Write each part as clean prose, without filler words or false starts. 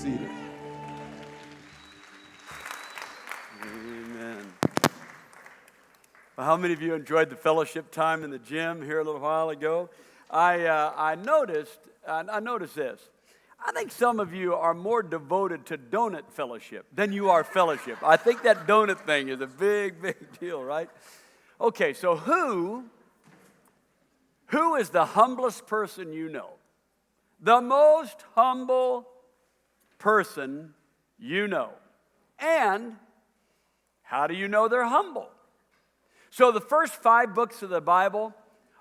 seated. Amen. Well, how many of you enjoyed the fellowship time in the gym here a little while ago? I noticed this. I think some of you are more devoted to donut fellowship than you are fellowship. I think that donut thing is a big, big deal, right? Okay, so who is the humblest person you know? The most humble person you know. And how do you know they're humble? So the first 5 books of the Bible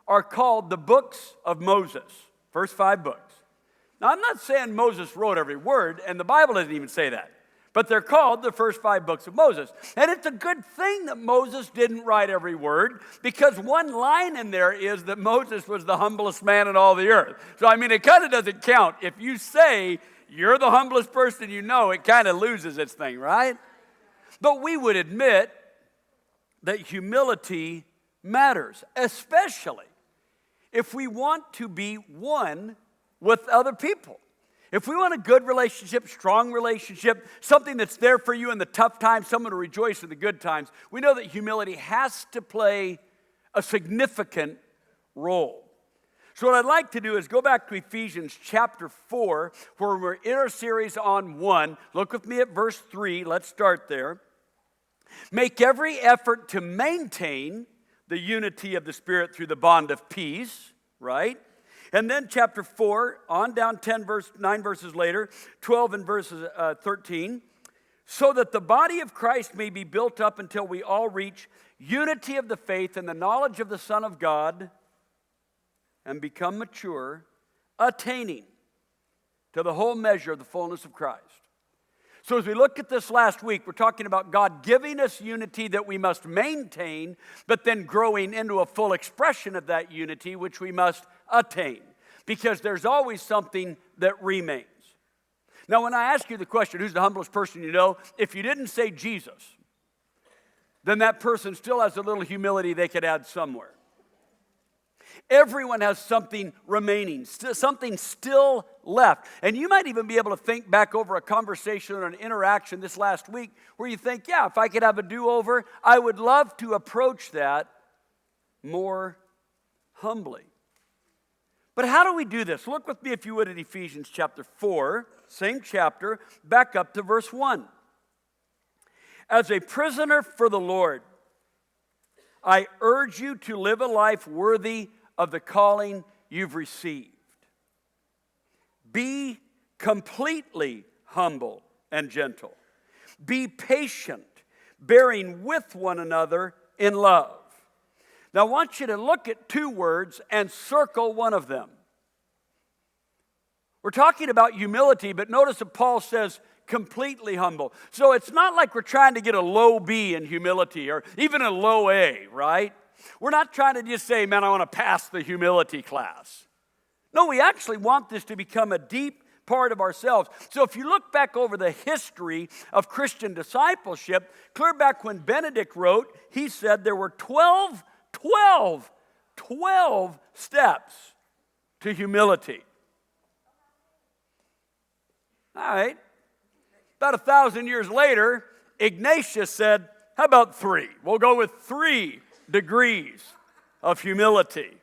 are called the books of Moses. First 5 books. Now, I'm not saying Moses wrote every word, and the Bible doesn't even say that. But they're called the first 5 books of Moses. And it's a good thing that Moses didn't write every word, because one line in there is that Moses was the humblest man in all the earth. So, I mean, it kind of doesn't count. If you say you're the humblest person you know, it kind of loses its thing, right? But we would admit that humility matters, especially if we want to be one with other people. If we want a good relationship, strong relationship, something that's there for you in the tough times, someone to rejoice in the good times, we know that humility has to play a significant role. So what I'd like to do is go back to Ephesians chapter 4, where we're in our series on 1. Look with me at verse 3. Let's start there. Make every effort to maintain the unity of the Spirit through the bond of peace, right? And then chapter 4, on down 9 verses later, 12 and verses 13, so that the body of Christ may be built up until we all reach unity of the faith and the knowledge of the Son of God and become mature, attaining to the whole measure of the fullness of Christ. So as we looked at this last week, we're talking about God giving us unity that we must maintain, but then growing into a full expression of that unity, which we must attain, because there's always something that remains. Now, when I ask you the question, who's the humblest person you know, if you didn't say Jesus, then that person still has a little humility they could add somewhere. Everyone has something remaining, something still left. And you might even be able to think back over a conversation or an interaction this last week where you think, yeah, if I could have a do-over, I would love to approach that more humbly. But how do we do this? Look with me, if you would, at Ephesians chapter 4, same chapter, back up to verse 1. As a prisoner for the Lord, I urge you to live a life worthy of the calling you've received. Be completely humble and gentle. Be patient, bearing with one another in love. Now I want you to look at 2 words and circle one of them. We're talking about humility, but notice that Paul says completely humble. So it's not like we're trying to get a low B in humility or even a low A, right? We're not trying to just say, man, I want to pass the humility class. No, we actually want this to become a deep part of ourselves. So if you look back over the history of Christian discipleship, clear back when Benedict wrote, he said there were 12 steps to humility. All right. About 1,000 years later, Ignatius said, how about 3? We'll go with 3 degrees of humility.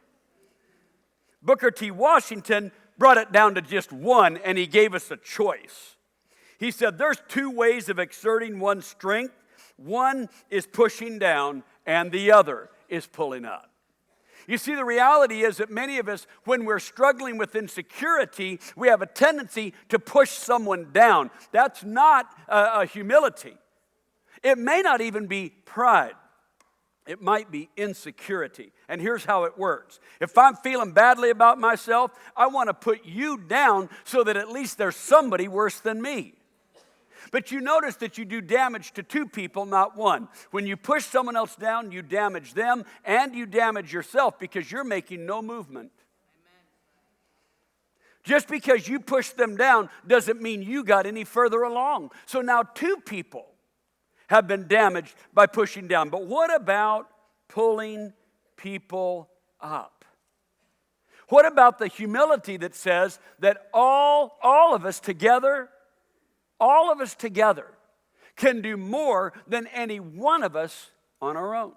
Booker T. Washington brought it down to just 1, and he gave us a choice. He said there's 2 ways of exerting one's strength. One is pushing down, and the other is pulling up. You see, the reality is that many of us, when we're struggling with insecurity, we have a tendency to push someone down. That's not a humility. It may not even be pride. It might be insecurity. And here's how it works. If I'm feeling badly about myself, I want to put you down so that at least there's somebody worse than me. But you notice that you do damage to 2 people, not 1. When you push someone else down, you damage them and you damage yourself because you're making no movement. Amen. Just because you push them down doesn't mean you got any further along. So now 2 people have been damaged by pushing down. But what about pulling people up? What about the humility that says that all of us together all of us together can do more than any one of us on our own.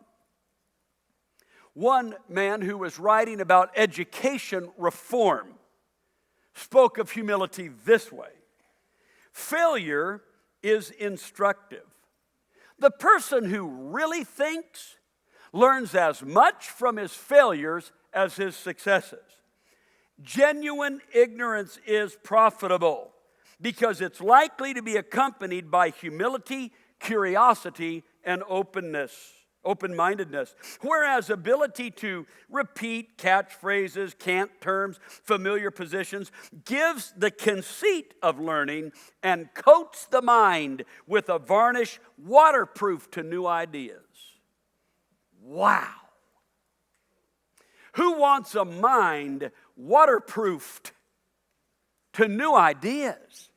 One man who was writing about education reform spoke of humility this way: failure is instructive. The person who really thinks learns as much from his failures as his successes. Genuine ignorance is profitable because it's likely to be accompanied by humility, curiosity, and open-mindedness. Whereas ability to repeat catchphrases, cant terms, familiar positions gives the conceit of learning and coats the mind with a varnish waterproof to new ideas. Wow. Who wants a mind waterproofed to new ideas?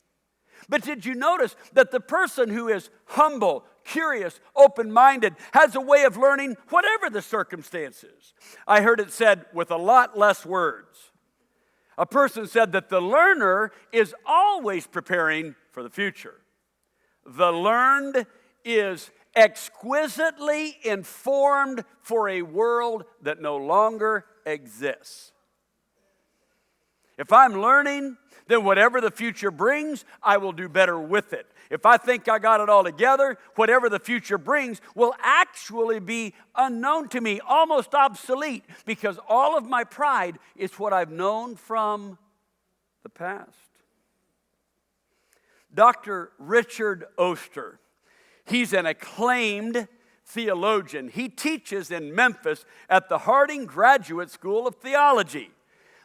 But did you notice that the person who is humble, curious, open-minded has a way of learning whatever the circumstances? I heard it said with a lot less words. A person said that the learner is always preparing for the future. The learned is exquisitely informed for a world that no longer exists. If I'm learning, then whatever the future brings, I will do better with it. If I think I got it all together, whatever the future brings will actually be unknown to me, almost obsolete, because all of my pride is what I've known from the past. Dr. Richard Oster, he's an acclaimed theologian. He teaches in Memphis at the Harding Graduate School of Theology.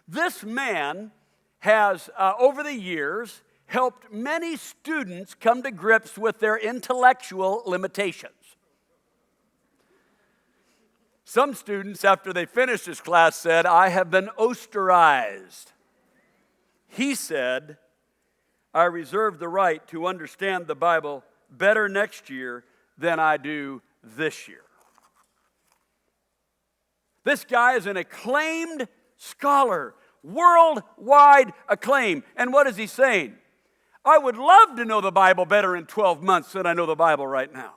This man has, over the years, helped many students come to grips with their intellectual limitations. Some students, after they finished his class, said, "I have been osterized." He said, "I reserve the right to understand the Bible better next year than I do this year." This guy is an acclaimed scholar, worldwide acclaim. And what is he saying? I would love to know the Bible better in 12 months than I know the Bible right now.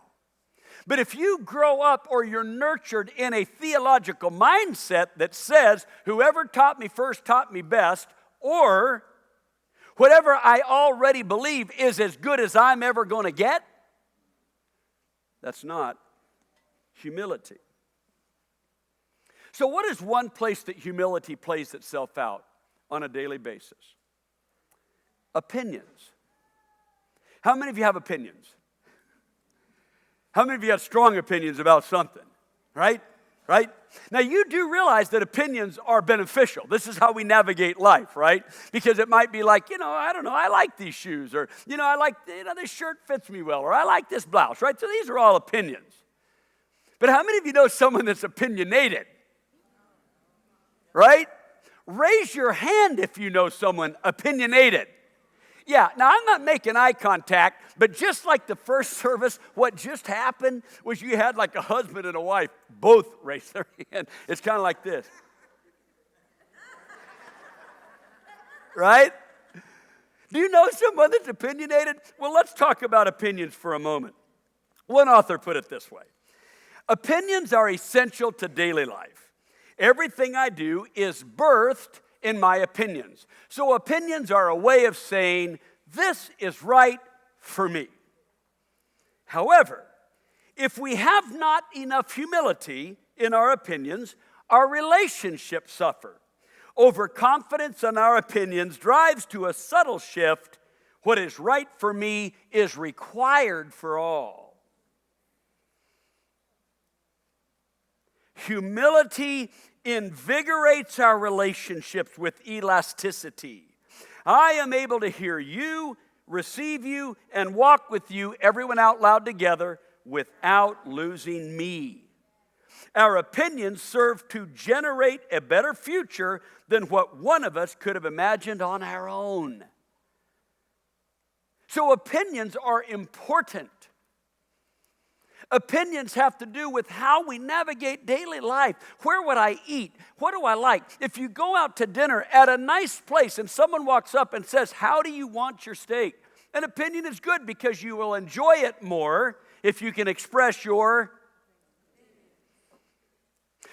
But if you grow up or you're nurtured in a theological mindset that says, whoever taught me first taught me best, or whatever I already believe is as good as I'm ever going to get, that's not humility. So what is one place that humility plays itself out on a daily basis? Opinions. How many of you have opinions? How many of you have strong opinions about something? Right? Right? Now you do realize that opinions are beneficial. This is how we navigate life, right? Because it might be like, I don't know, I like these shoes, or, I like, this shirt fits me well, or I like this blouse, right? So these are all opinions. But how many of you know someone that's opinionated? Right? Raise your hand if you know someone opinionated. Yeah, now I'm not making eye contact, but just like the first service, what just happened was you had like a husband and a wife both raise their hand. It's kind of like this. Right? Do you know someone that's opinionated? Well, let's talk about opinions for a moment. One author put it this way: opinions are essential to daily life. Everything I do is birthed in my opinions. So opinions are a way of saying, this is right for me. However, if we have not enough humility in our opinions, our relationships suffer. Overconfidence in our opinions drives to a subtle shift. What is right for me is required for all. Humility invigorates our relationships with elasticity. I am able to hear you, receive you, and walk with you, everyone out loud together, without losing me. Our opinions serve to generate a better future than what one of us could have imagined on our own. So opinions are important. Opinions have to do with how we navigate daily life. Where would I eat? What do I like? If you go out to dinner at a nice place and someone walks up and says, how do you want your steak? An opinion is good because you will enjoy it more if you can express your...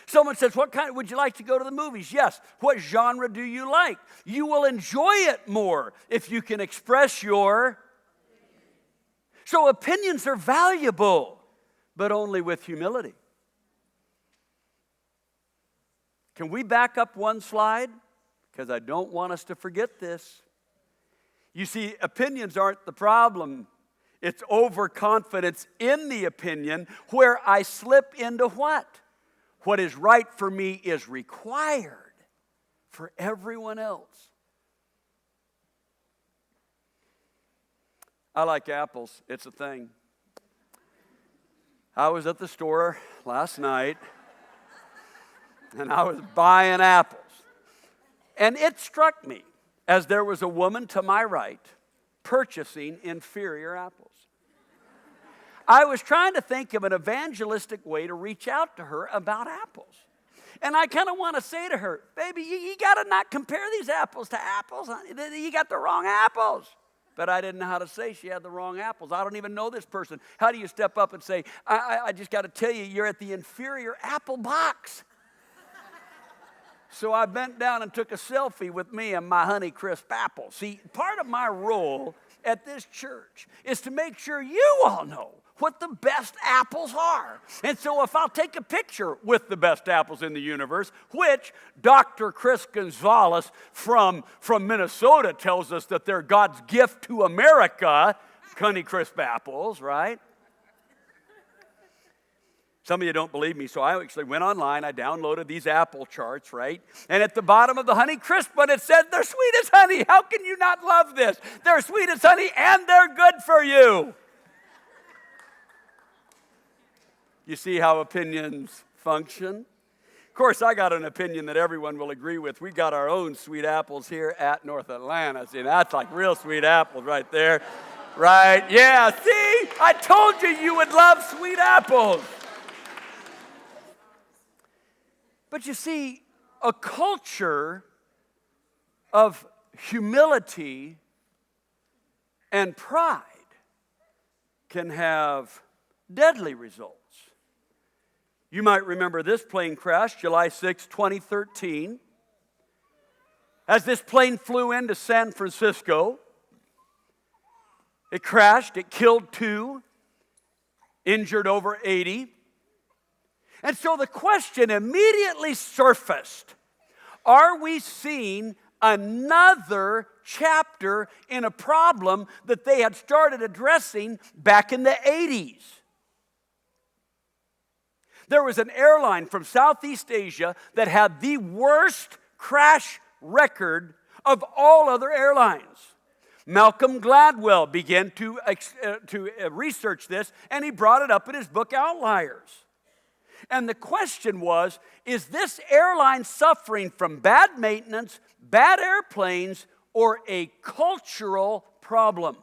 Someone says, what kind would you like to go to the movies? Yes. What genre do you like? You will enjoy it more if you can express your... So opinions are valuable, but only with humility. Can we back up one slide? Because I don't want us to forget this. You see, opinions aren't the problem. It's overconfidence in the opinion where I slip into what? What is right for me is required for everyone else. I like apples. It's a thing. I was at the store last night, and I was buying apples. And it struck me as there was a woman to my right purchasing inferior apples. I was trying to think of an evangelistic way to reach out to her about apples. And I kind of want to say to her, baby, you got to not compare these apples to apples. You got the wrong apples. But I didn't know how to say she had the wrong apples. I don't even know this person. How do you step up and say, I just got to tell you, you're at the inferior apple box. So I bent down and took a selfie with me and my Honey Crisp apple. See, part of my role at this church is to make sure you all know what the best apples are. And so if I'll take a picture with the best apples in the universe, which Dr. Chris Gonzalez from Minnesota tells us that they're God's gift to America, Honey Crisp apples, right? Some of you don't believe me, so I actually went online, I downloaded these apple charts, right? And at the bottom of the Honey Crisp one, it said, they're sweet as honey. How can you not love this? They're sweet as honey, and they're good for you. You see how opinions function? Of course, I got an opinion that everyone will agree with. We got our own sweet apples here at North Atlanta. See, that's like real sweet apples right there. Right? Yeah, see? I told you you would love sweet apples. But you see, a culture of humility and pride can have deadly results. You might remember this plane crash, July 6, 2013. As this plane flew into San Francisco, it crashed, it killed 2, injured over 80. And so the question immediately surfaced, are we seeing another chapter in a problem that they had started addressing back in the 80s? There was an airline from Southeast Asia that had the worst crash record of all other airlines. Malcolm Gladwell began to research this, and he brought it up in his book, Outliers. And the question was, is this airline suffering from bad maintenance, bad airplanes, or a cultural problem?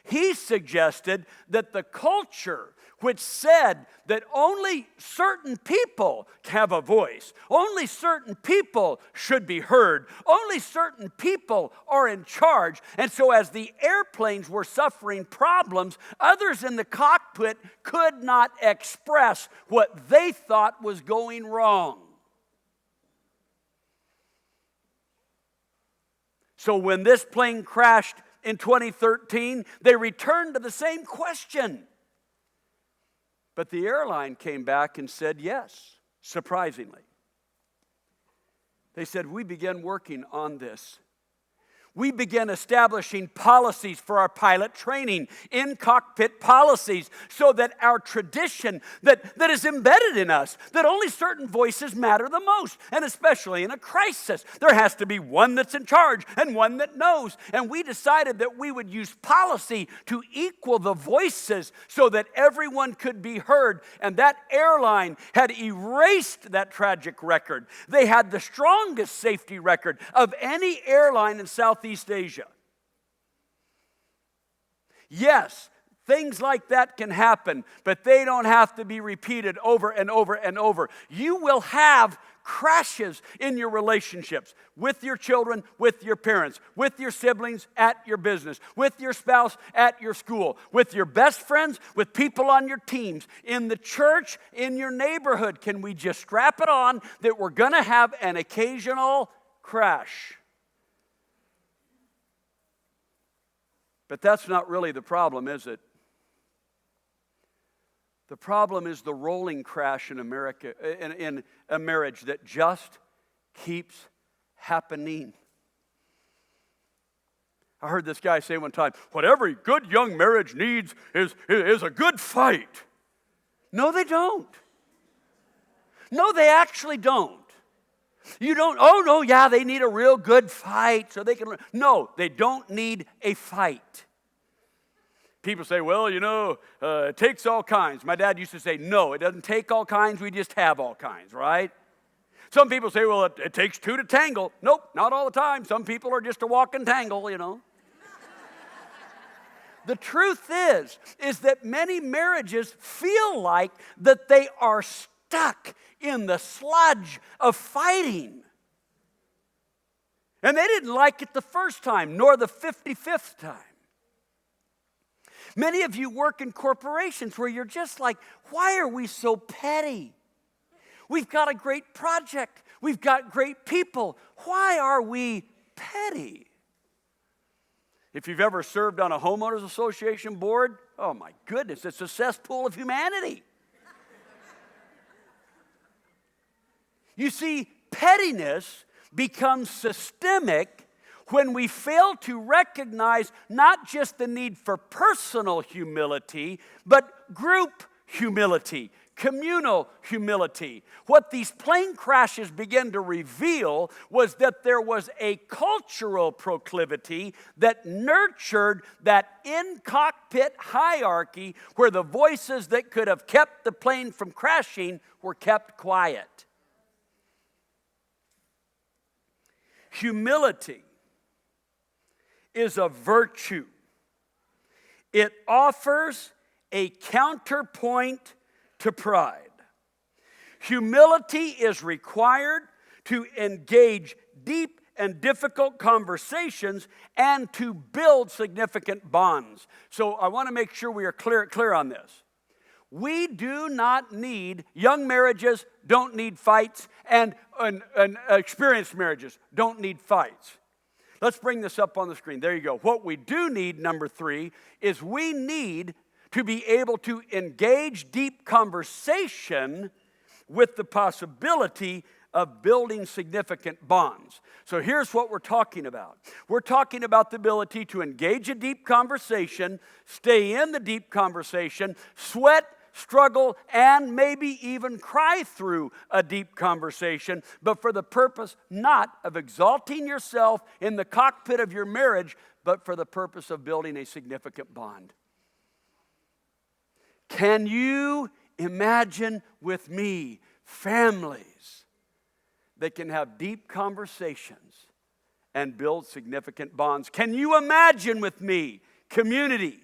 He suggested that the culture, which said that only certain people have a voice, only certain people should be heard, only certain people are in charge. And so as the airplanes were suffering problems, others in the cockpit could not express what they thought was going wrong. So when this plane crashed in 2013, they returned to the same question. But the airline came back and said yes, surprisingly. They said, we began working on this. We began establishing policies for our pilot training, in-cockpit policies, so that our tradition that is embedded in us, that only certain voices matter the most, and especially in a crisis. There has to be one that's in charge and one that knows. And we decided that we would use policy to equal the voices so that everyone could be heard. And that airline had erased that tragic record. They had the strongest safety record of any airline in Southeast Asia. Yes, things like that can happen, but they don't have to be repeated over and over and over. You will have crashes in your relationships with your children, with your parents, with your siblings, at your business, with your spouse, at your school, with your best friends, with people on your teams, in the church, in your neighborhood. Can we just strap it on that we're going to have an occasional crash? But that's not really the problem, is it? The problem is the rolling crash in America, in a marriage that just keeps happening. I heard this guy say one time, what every good young marriage needs is a good fight. No, they don't. No, they actually don't. You don't, oh no, yeah, they need a real good fight so they can, no, they don't need a fight. People say, well, it takes all kinds. My dad used to say, no, it doesn't take all kinds, we just have all kinds, right? Some people say, well, it takes two to tangle. Nope, not all the time. Some people are just a walking tangle, The truth is that many marriages feel like that they are stuck in the sludge of fighting. And they didn't like it the first time, nor the 55th time. Many of you work in corporations where you're just like, why are we so petty? We've got a great project. We've got great people. Why are we petty? If you've ever served on a homeowners association board, oh my goodness, it's a cesspool of humanity. You see, pettiness becomes systemic when we fail to recognize not just the need for personal humility, but group humility, communal humility. What these plane crashes began to reveal was that there was a cultural proclivity that nurtured that in-cockpit hierarchy where the voices that could have kept the plane from crashing were kept quiet. Humility is a virtue. It offers a counterpoint to pride. Humility is required to engage deep and difficult conversations and to build significant bonds. So I want to make sure we are clear on this. We do not need, young marriages don't need fights, and experienced marriages don't need fights. Let's bring this up on the screen. There you go. What we do need, number 3, is we need to be able to engage deep conversation with the possibility of building significant bonds. So here's what we're talking about. We're talking about the ability to engage a deep conversation, stay in the deep conversation, sweat, struggle, and maybe even cry through a deep conversation, but for the purpose not of exalting yourself in the cockpit of your marriage, but for the purpose of building a significant bond. Can you imagine with me families that can have deep conversations and build significant bonds? Can you imagine with me communities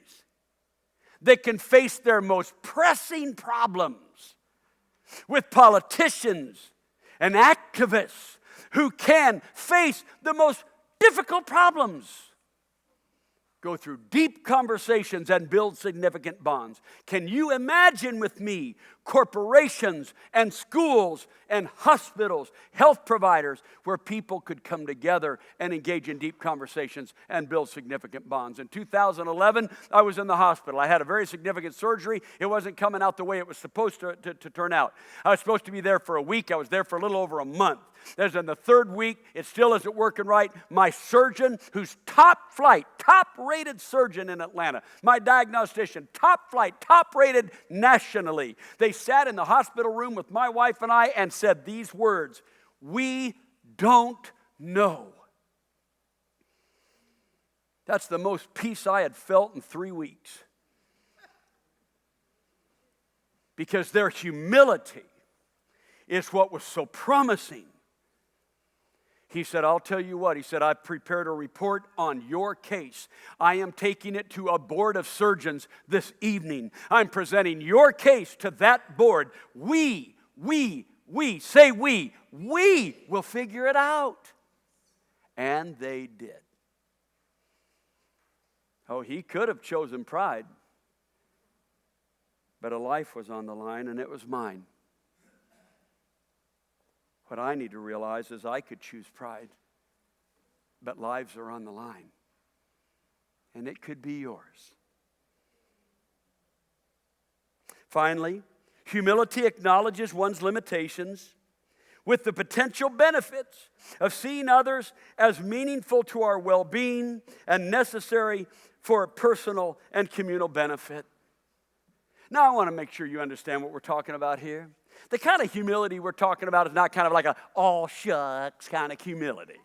that can face their most pressing problems with politicians and activists who can face the most difficult problems, go through deep conversations and build significant bonds? Can you imagine with me corporations and schools and hospitals, health providers, where people could come together and engage in deep conversations and build significant bonds? In 2011, I was in the hospital. I had a very significant surgery. It wasn't coming out the way it was supposed to turn out. I was supposed to be there for a week. I was there for a little over a month. As in the third week, it still isn't working right. My surgeon, who's top flight, top-rated surgeon in Atlanta, my diagnostician, top flight, top-rated nationally, they sat in the hospital room with my wife and I and said these words: "We don't know." That's the most peace I had felt in 3 weeks. Because their humility is what was so promising. He said, "I'll tell you what," he said, "I've prepared a report on your case. I am taking it to a board of surgeons this evening. I'm presenting your case to that board. We, say we, We will figure it out. And they did. Oh, he could have chosen pride. But a life was on the line, and it was mine. What I need to realize is I could choose pride, but lives are on the line. And it could be yours. Finally, humility acknowledges one's limitations with the potential benefits of seeing others as meaningful to our well-being and necessary for personal and communal benefit. Now, I want to make sure you understand what we're talking about here. The kind of humility we're talking about is not kind of like a all shucks kind of humility.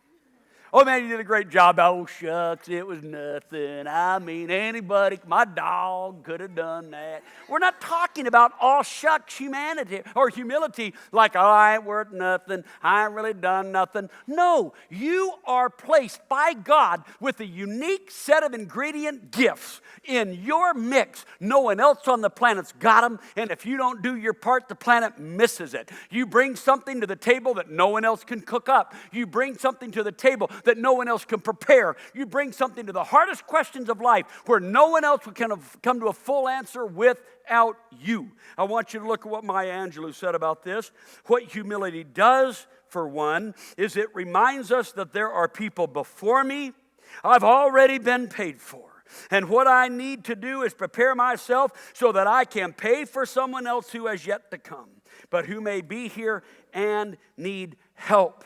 Oh, man, you did a great job. Oh, shucks, it was nothing. I mean, anybody, my dog could have done that. We're not talking about all shucks humanity or humility like, oh, I ain't worth nothing. I ain't really done nothing. No, you are placed by God with a unique set of ingredient gifts in your mix. No one else on the planet's got them, and if you don't do your part, the planet misses it. You bring something to the table that no one else can cook up. You bring something to the table that no one else can prepare. You bring something to the hardest questions of life where no one else can come to a full answer without you. I want you to look at what Maya Angelou said about this. What humility does, for one, is it reminds us that there are people before me I've already been paid for. And what I need to do is prepare myself so that I can pay for someone else who has yet to come, but who may be here and need help.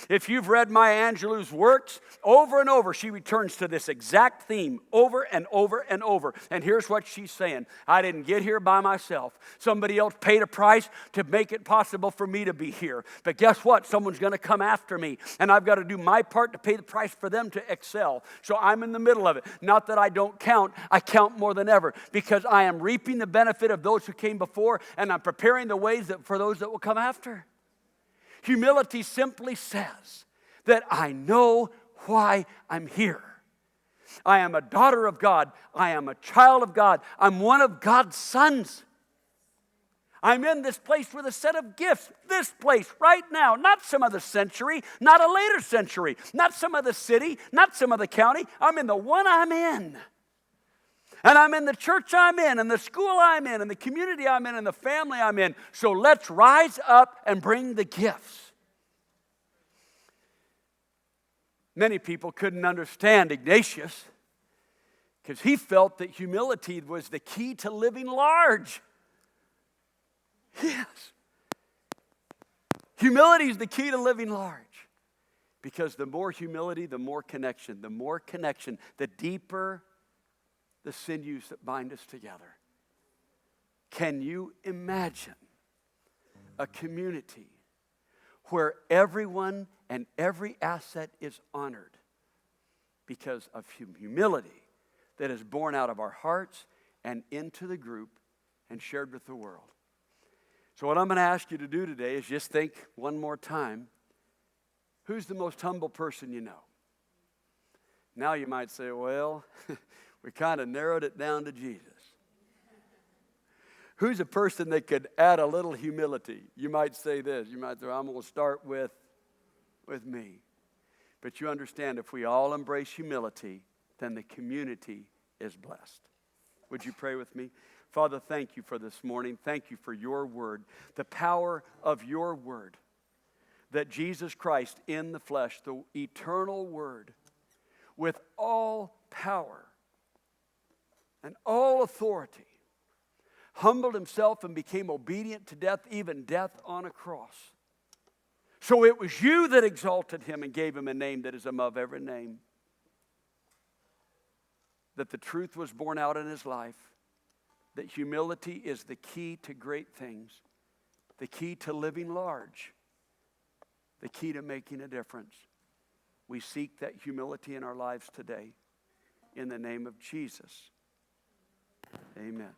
If you've read Maya Angelou's works, over and over, she returns to this exact theme over and over and over. And here's what she's saying. I didn't get here by myself. Somebody else paid a price to make it possible for me to be here. But guess what? Someone's going to come after me. And I've got to do my part to pay the price for them to excel. So I'm in the middle of it. Not that I don't count. I count more than ever because I am reaping the benefit of those who came before, and I'm preparing the ways for those that will come after. Humility simply says that I know why I'm here. I am a daughter of God. I am a child of God. I'm one of God's sons. I'm in this place with a set of gifts. This place right now, not some other century, not a later century, not some other city, not some other county. I'm in the one I'm in. And I'm in the church I'm in, and the school I'm in, and the community I'm in, and the family I'm in. So let's rise up and bring the gifts. Many people couldn't understand Ignatius because he felt that humility was the key to living large. Yes. Humility is the key to living large. Because the more humility, the more connection. The more connection, the deeper the sinews that bind us together. Can you imagine a community where everyone and every asset is honored because of humility that is born out of our hearts and into the group and shared with the world? So what I'm going to ask you to do today is just think one more time, who's the most humble person you know? Now you might say, well, we kind of narrowed it down to Jesus. Who's a person that could add a little humility? You might say this. You might say, I'm going to start with me. But you understand, if we all embrace humility, then the community is blessed. Would you pray with me? Father, thank you for this morning. Thank you for your word, the power of your word, that Jesus Christ in the flesh, the eternal word, with all power and all authority, humbled himself and became obedient to death, even death on a cross. So it was you that exalted him and gave him a name that is above every name. That the truth was born out in his life, that humility is the key to great things, the key to living large, the key to making a difference. We seek that humility in our lives today. In the name of Jesus. Amen.